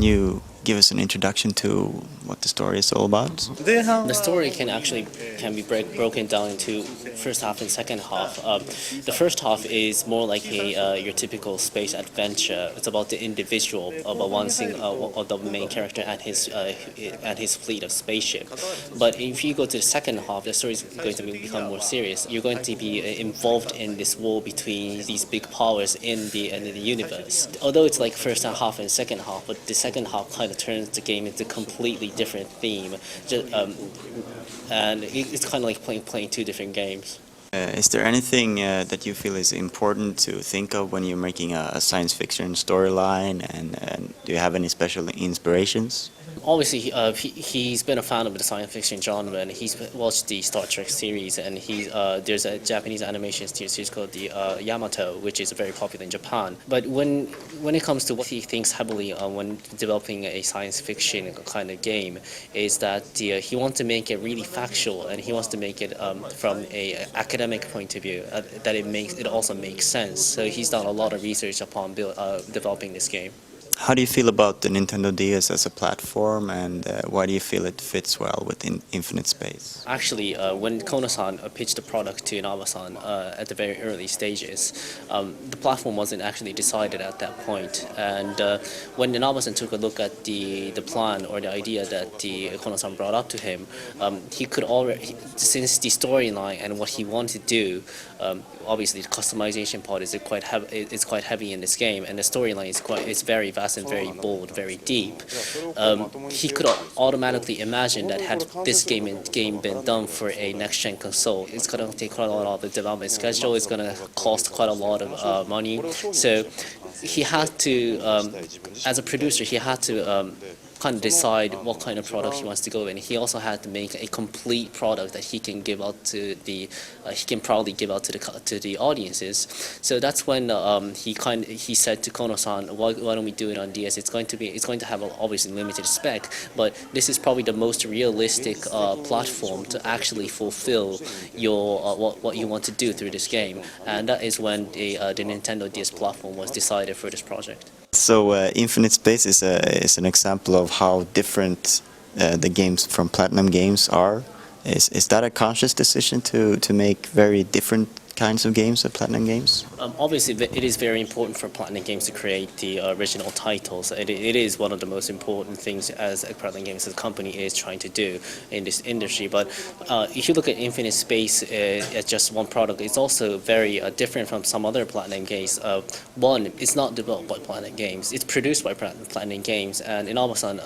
Can you give us an introduction to what the story is all about? The story can be broken down into first half and second half. The first half is more like your typical space adventure. It's about the individual of the main character and his fleet of spaceship. But if you go to the second half, the story is going to become more serious. You're going to be involved in this war between these big powers in the universe. Although it's like first half and second half, but the second half kind of turns the game into a completely different theme. And it's kind of like playing two different games. Is there anything that you feel is important to think of when you're making a science fiction storyline, and do you have any special inspirations? Obviously, he's been a fan of the science fiction genre, and he's watched the Star Trek series, and there's a Japanese animation series called the Yamato, which is very popular in Japan. But when it comes to what he thinks heavily on when developing a science fiction kind of game, is that he wants to make it really factual, and he wants to make it from a academic point of view, that it also makes sense. So he's done a lot of research upon developing this game. How do you feel about the Nintendo DS as a platform, and why do you feel it fits well within Infinite Space? Actually, when Kono-san pitched the product to Inaba-san at the very early stages, the platform wasn't actually decided at that point. And when Inaba-san took a look at the plan or the idea that Kono-san brought up to him, he could already, since the storyline and what he wanted to do, obviously the customization part is quite heavy in this game, and the storyline is very vast and very bold, very deep. He could automatically imagine that had this game been done for a next-gen console, it's going to take quite a lot of the development schedule. It's going to cost quite a lot of money. So he had to, as a producer, he had to kind of decide what kind of product he wants to go in. He also had to make a complete product that he can give out to he can proudly give out to the audiences. So that's when he said to Kono-san, why don't we do it on DS? It's going to have obviously limited spec, but this is probably the most realistic platform to actually fulfill your what you want to do through this game, and that is when the Nintendo DS platform was decided for this project. So Infinite Space is an example of how different the games from Platinum Games are. Is that a conscious decision to make very different kinds of games at Platinum Games? Obviously, it is very important for Platinum Games to create the original titles. It is one of the most important things as Platinum Games as a company is trying to do in this industry. But if you look at Infinite Space as just one product, it's also very different from some other Platinum games. One, it's not developed by Platinum Games. It's produced by Platinum Games, and Inaba-san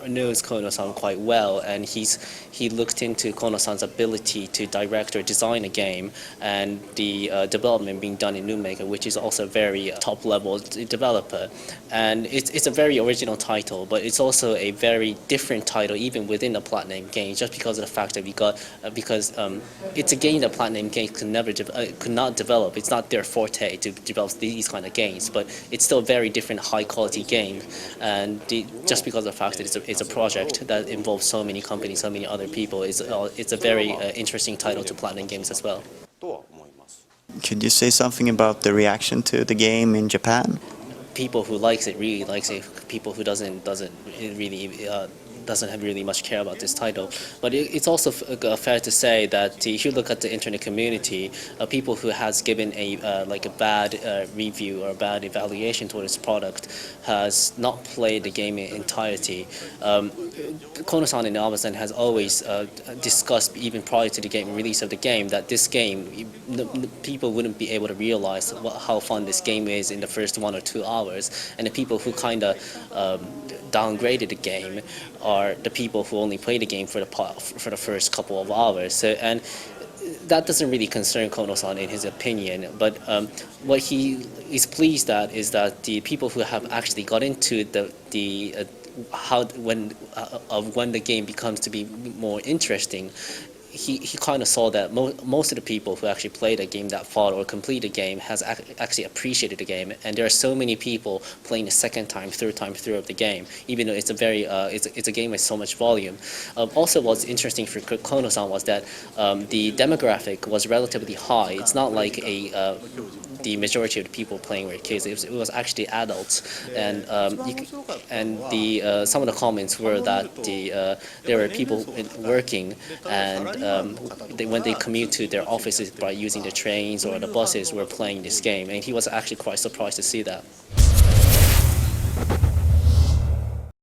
knows Kono-san quite well, and he looked into Kono-san's ability to direct or design a game, and the development being done in Newmaker, which is also a very top-level developer. And it's a very original title, but it's also a very different title even within the Platinum Games, just because of the fact that it's a game that Platinum Games could not develop. It's not their forte to develop these kind of games, but it's still a very different high-quality game, and just because of the fact that it's a project that involves so many companies, so many other people, it's a very interesting title to Platinum Games as well. Could you say something about the reaction to the game in Japan? People who likes it really likes it. People who doesn't have really much care about this title. But it's also fair to say that if you look at the internet community, people who has given a bad review or a bad evaluation toward this product has not played the game in entirety. Kono-san and Inaba-san has always discussed, even prior to the release of the game, that this game, people wouldn't be able to realize how fun this game is in the first 1 or 2 hours, and the people who kind of downgraded the game are the people who only play the game for the first couple of hours. So, and that doesn't really concern Kono-san in his opinion, but what he is pleased at is that the people who have actually got into when the game becomes to be more interesting, he kind of saw that most of the people who actually played a game that far or complete a game has actually appreciated the game, and there are so many people playing the second time, third time through of the game, even though it's a very it's a game with so much volume. Also, what's interesting for Kono-san was that the demographic was relatively high. It's not like the majority of the people playing were kids. It was actually adults, and some of the comments were that there were people working, and when they commute to their offices by using the trains or the buses, were playing this game, and he was actually quite surprised to see that.